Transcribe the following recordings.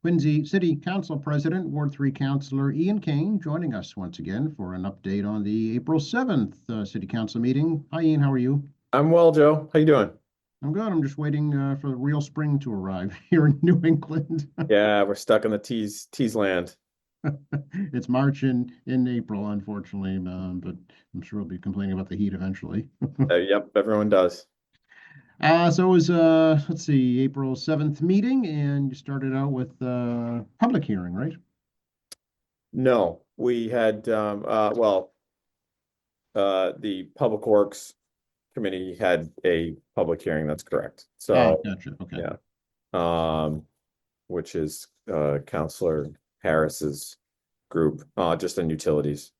Quincy City Council President, Ward 3 Councilor Ian Kane, joining us once again for an update on the April 7th City Council meeting. Hi, Ian. How are you? I'm well, Joe. How you doing? I'm good. I'm just waiting for the real spring to arrive here in New England. Yeah, we're stuck in the tease land. It's March in April, unfortunately, but I'm sure we'll be complaining about the heat eventually. Yep, everyone does. So it was, let's see, April 7th meeting, and you started out with public hearing, right? No, we had the Public Works Committee had a public hearing. That's correct. So Gotcha. Okay. yeah, which is Councilor Harris's group, just on utilities.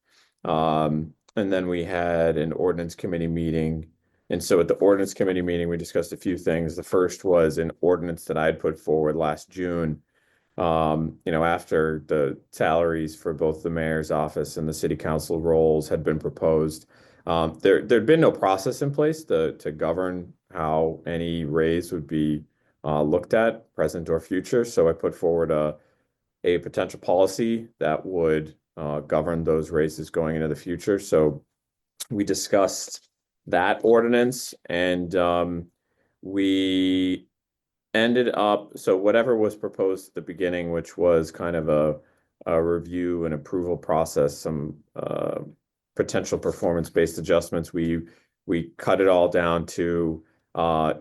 And then we had an ordinance committee meeting. And so at the ordinance committee meeting, we discussed a few things. The first was an ordinance that I had put forward last June. After the salaries for both the mayor's office and the city council roles had been proposed, there'd been no process in place to govern how any raise would be looked at, present or future. So I put forward a potential policy that would govern those raises going into the future. So we discussed that ordinance, and we ended up, so whatever was proposed at the beginning, which was kind of a review and approval process, some potential performance-based adjustments, we cut it all down to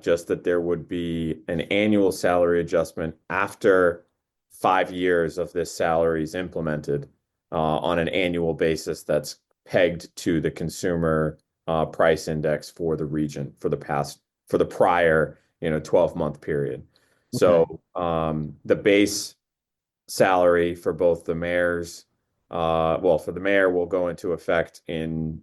just that there would be an annual salary adjustment after 5 years of this salary is implemented on an annual basis that's pegged to the consumer price index for the region for the prior 12-month period. Okay. So the base salary for both the mayors, for the mayor will go into effect on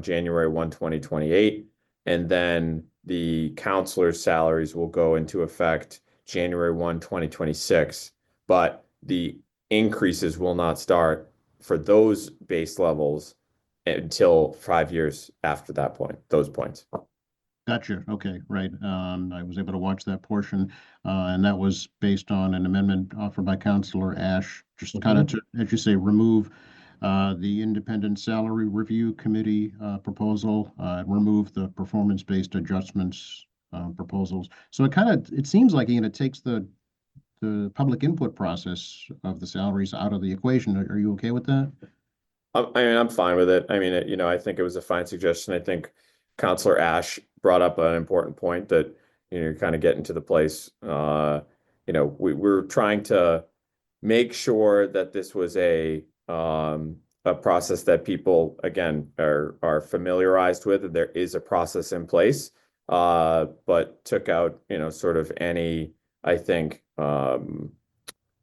January 1, 2028, and then the councilors' salaries will go into effect January 1, 2026. But the increases will not start for those base levels until 5 years after that point, those points. Gotcha. Okay, right. I was able to watch that portion, and that was based on an amendment offered by Councilor Ash, just kind of to, as you say, remove the independent salary review committee proposal, remove the performance-based adjustments proposals. So it seems like, Ian, it takes the public input process of the salaries out of the equation. Are you okay with that? I'm fine with it. I mean, I think it was a fine suggestion. I think Councilor Ash brought up an important point that, you're kind of getting to the place. We're trying to make sure that this was a process that people, again, are familiarized with, and there is a process in place, but took out, sort of any, I think, I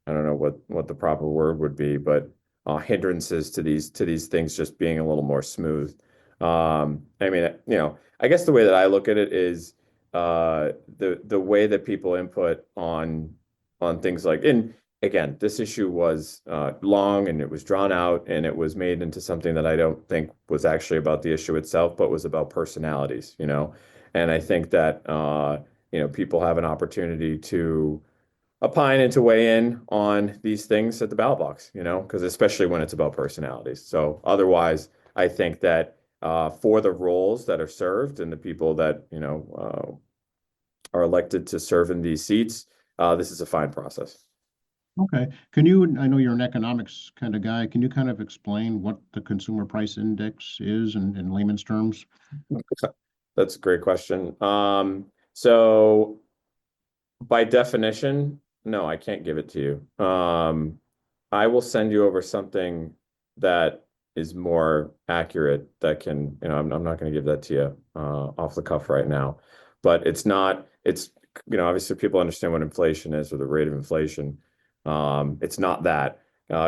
don't know what the proper word would be, but hindrances to these things just being a little more smooth. I mean, I guess the way that I look at it is the way that people input on things like, and again, this issue was long and it was drawn out and it was made into something that I don't think was actually about the issue itself, but was about personalities, And I think that people have an opportunity to opine and to weigh in on these things at the ballot box, because especially when it's about personalities. So otherwise, I think that for the roles that are served and the people that, are elected to serve in these seats, this is a fine process. Okay. I know you're an economics kind of guy. Can you kind of explain what the consumer price index is in layman's terms? That's a great question. So by definition, no, I can't give it to you. I will send you over something that is more accurate that can, I'm not going to give that to you off the cuff right now, but it's obviously people understand what inflation is or the rate of inflation. It's not that.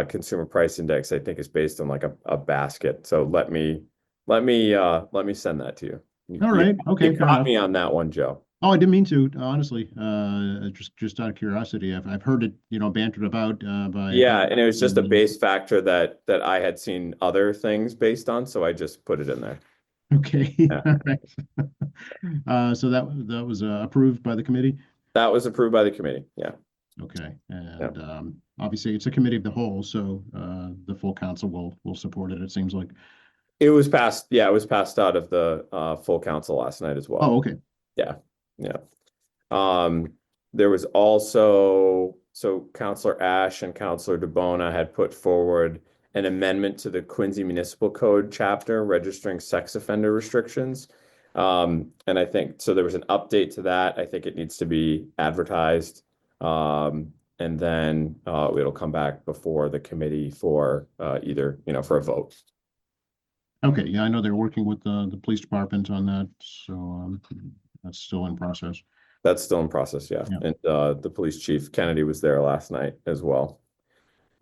Consumer price index, I think, is based on like a basket. So let me send that to you. All right. Okay. You Fair caught enough. me on that one, Joe. Oh, I didn't mean to, honestly. Just out of curiosity, I've heard it, bantered about by. Yeah, and it was just a base factor that I had seen other things based on, so I just put it in there. Okay. Yeah. All right. So that was approved by the committee. That was approved by the committee. Yeah. Okay, Yeah. and obviously it's a committee of the whole, so the full council will support it, it seems like. It was passed, yeah, it was passed out of the full council last night as Oh, well. okay. Yeah, yeah. Um, there was also, so Counselor Ash and Counselor DeBona had put forward an amendment to the Quincy Municipal Code chapter registering sex offender restrictions. And I think, so there was an update to that. I think it needs to be advertised. And then it'll come back before the committee for either, for a vote. Okay, yeah, I know they're working with the police department on that, so that's still in process. That's still in process, yeah. Yeah. And the police chief Kennedy was there last night as well.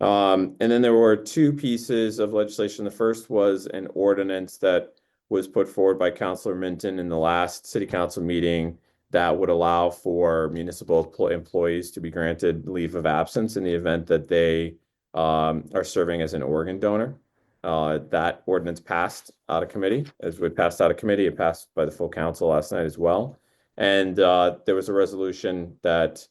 And then there were two pieces of legislation. The first was an ordinance that was put forward by Councilor Minton in the last city council meeting that would allow for municipal employees to be granted leave of absence in the event that they are serving as an organ donor. That ordinance passed out of committee. As it passed out of committee, it passed by the full council last night as well. And there was a resolution that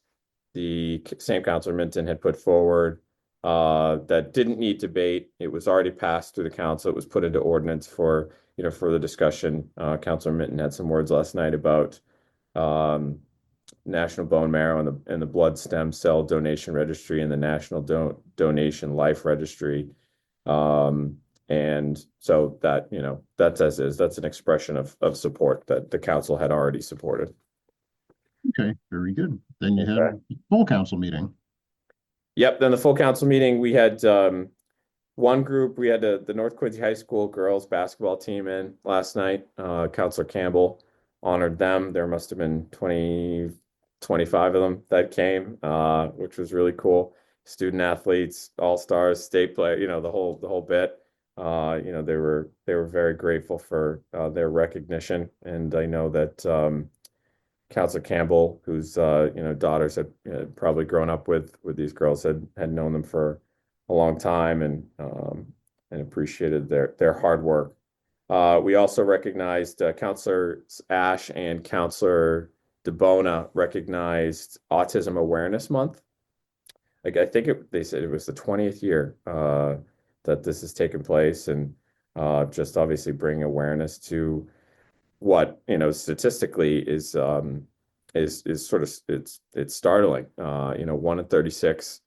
the same Councilor Minton had put forward that didn't need debate. It was already passed through the council. It was put into ordinance for, further discussion. Councilor Minton had some words last night about National Bone Marrow and the Blood Stem Cell Donation Registry and the National Donation Life Registry. And so that, that's as is. That's an expression of support that the council had already supported. Okay, very good. Then you Okay. have full council meeting. Yep, then the full council meeting, we had one group, we had the North Quincy High School girls basketball team in last night. Councilor Campbell honored them. There must have been 20, 25 of them that came, which was really cool. Student athletes, all-stars, state play, the whole bit. They were very grateful for their recognition. And I know that Councilor Campbell, whose daughters had probably grown up with these girls, had known them for a long time and appreciated their hard work. We also recognized Councilor Ash and Councilor DeBona recognized Autism Awareness Month. Like I think they said it was the 20th year that this has taken place, and just obviously bring awareness to what statistically is sort of it's startling. 1 in 36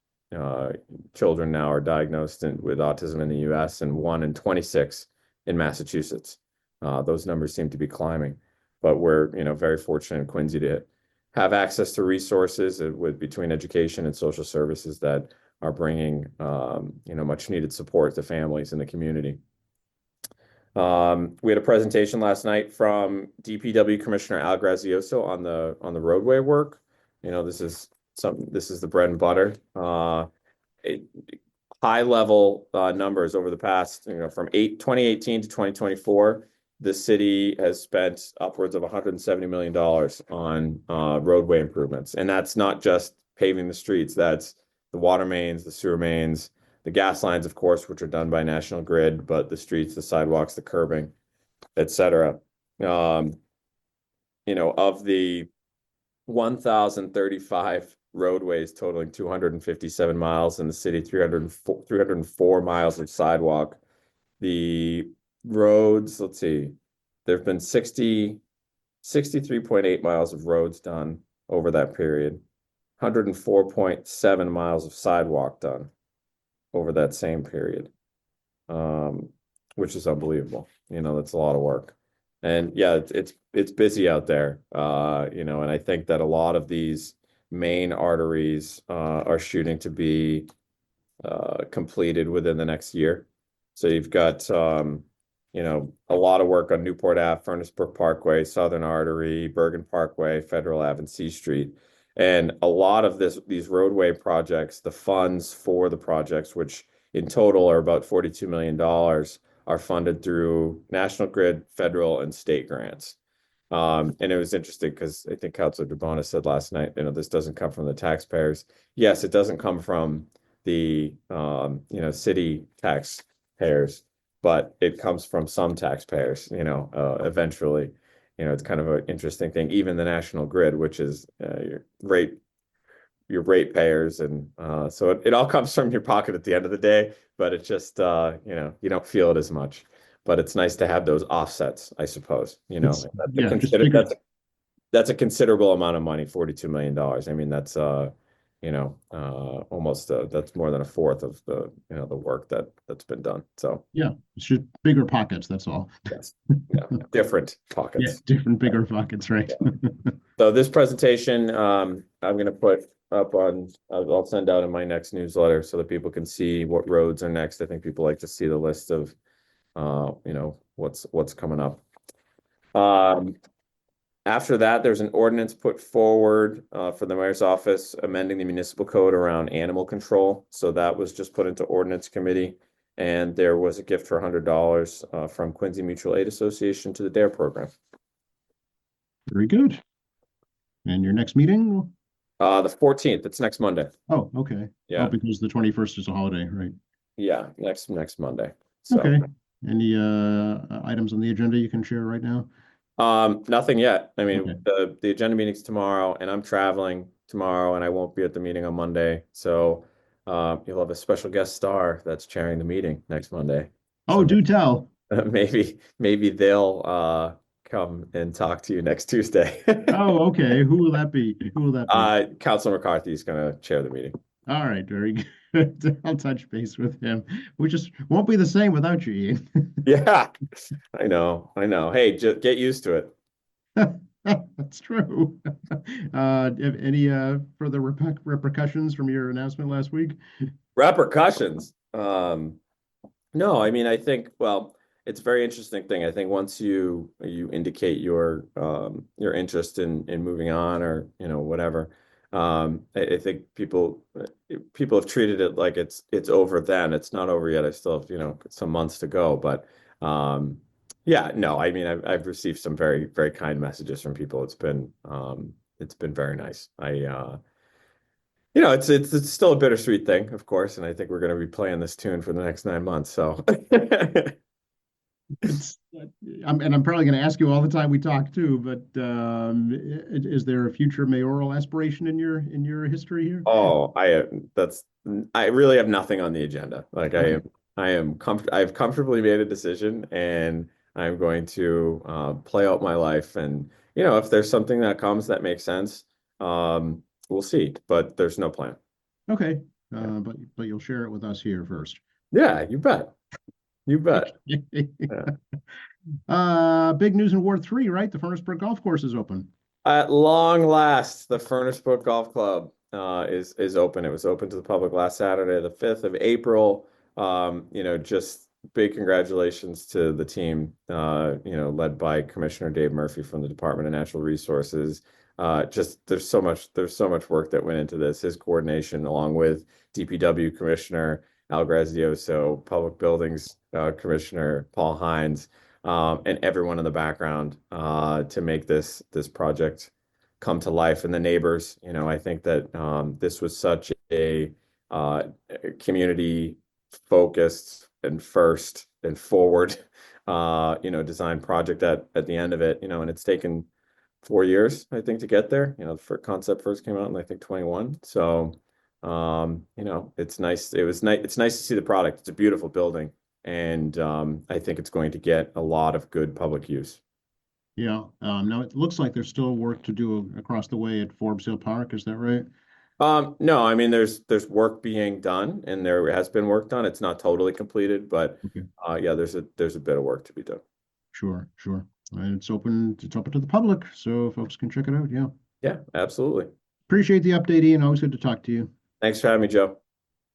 children now are diagnosed with autism in the U.S. and 1 in 26 in Massachusetts. Those numbers seem to be climbing, but we're very fortunate in Quincy to have access to resources between education and social services that are bringing much needed support to families in the community. We had a presentation last night from DPW Commissioner Al Grazioso on the roadway work. This is the bread and butter. High level numbers over the past, from 2018 to 2024, the city has spent upwards of $170 million on roadway improvements. And that's not just paving the streets, that's the water mains, the sewer mains, the gas lines, of course, which are done by National Grid, but the streets, the sidewalks, the curbing, et cetera. Of the 1,035 roadways totaling 257 miles in the city, 304 miles of sidewalk, the roads, let's see, there have been 63.8 miles of roads done over that period, 104.7 miles of sidewalk done over that same period, which is unbelievable. That's a lot of work. And yeah, it's busy out there, and I think that a lot of these main arteries are shooting to be completed within the next year. So you've got a lot of work on Newport Ave, Furnace Brook Parkway, Southern Artery, Bergen Parkway, Federal Ave, and C Street. And a lot of these roadway projects, the funds for the projects, which in total are about $42 million, are funded through National Grid, federal, and state grants. And it was interesting because I think Councilor DeBona said last night, this doesn't come from the taxpayers. Yes, it doesn't come from the city taxpayers, but it comes from some taxpayers, eventually. It's kind of an interesting thing. Even the National Grid, which is rate your ratepayers, and so it all comes from your pocket at the end of the day, but it's just you don't feel it as much. But it's nice to have those offsets, I suppose. It's, That's a yeah, just consider figured. that's a considerable amount of money, $42 million. I mean, that's almost that's more than a fourth of the work that's been done. So Yeah, it's just bigger pockets, that's all. yes, yeah, different Yeah, pockets. different bigger pockets, right? So this presentation, I'm going to put up on, I'll send out in my next newsletter so that people can see what roads are next. I think people like to see the list of, what's coming up. After that, there's an ordinance put forward for the mayor's office amending the municipal code around animal control. So that was just put into ordinance committee. And there was a gift for $100 from Quincy Mutual Aid Association to the DARE program. Very good. And your next meeting? The 14th, it's next Monday. Oh, okay. Yeah. Oh, because the 21st is a holiday, right? Yeah, next Monday. So Okay. Any items on the agenda you can share right now? nothing yet. I mean, Okay. the agenda meeting's tomorrow, and I'm traveling tomorrow, and I won't be at the meeting on Monday. So you'll have a special guest star that's chairing the meeting next Monday. Oh, So do tell. maybe they'll come and talk to you next Tuesday. Oh, okay. Who will that be? Who will that be? Councilor McCarthy is going to chair the meeting. All right, very good. I'll touch base with him. We just won't be the same without you, Ian. Yeah, I know. Hey, just get used to it. That's true. Any further repercussions from your announcement last week? Repercussions. No, I mean, I think, well, it's a very interesting thing. I think once you indicate your interest in moving on, or whatever, I think people have treated it like it's over then. It's not over yet. I still have some months to go, but yeah, no, I mean, I've received some very, very kind messages from people. It's been very nice. It's still a bittersweet thing, of course, and I think we're going to be playing this tune for the next 9 months. So I'm probably going to ask you all the time we talk too, but is there a future mayoral aspiration in your history here? oh, I really have nothing on the agenda. Like Okay. I've comfortably made a decision, and I'm going to play out my life. And if there's something that comes that makes sense, we'll see. But there's no plan. Okay. But you'll share it with us here first. Yeah, you bet. You bet. Big news in Ward 3, right? The Furnaceburg Golf Course is open. At long last, the Furnaceburg Golf Club is open. It was open to the public last Saturday, the 5th of April. Just big congratulations to the team, led by Commissioner Dave Murphy from the Department of Natural Resources. There's so much work that went into this. His coordination, along with DPW Commissioner Al Grazioso, Public Buildings Commissioner Paul Hines, and everyone in the background to make this project come to life. And the neighbors, I think that this was such a community focused and first and forward design project at the end of it, and it's taken 4 years, I think, to get there. The concept first came out in, I think, 21. So it's nice. It's nice to see the product. It's a beautiful building. And I think it's going to get a lot of good public use. Yeah. Now it looks like there's still work to do across the way at Forbes Hill Park. Is that right? No, I mean, there's work being done, and there has been work done. It's not totally completed, but Okay. yeah, there's a bit of work to be done. Sure. And it's open to the public, so folks can check it out. Yeah. Yeah, absolutely. Appreciate the update, Ian. Always good to talk to you. Thanks for having me, Joe.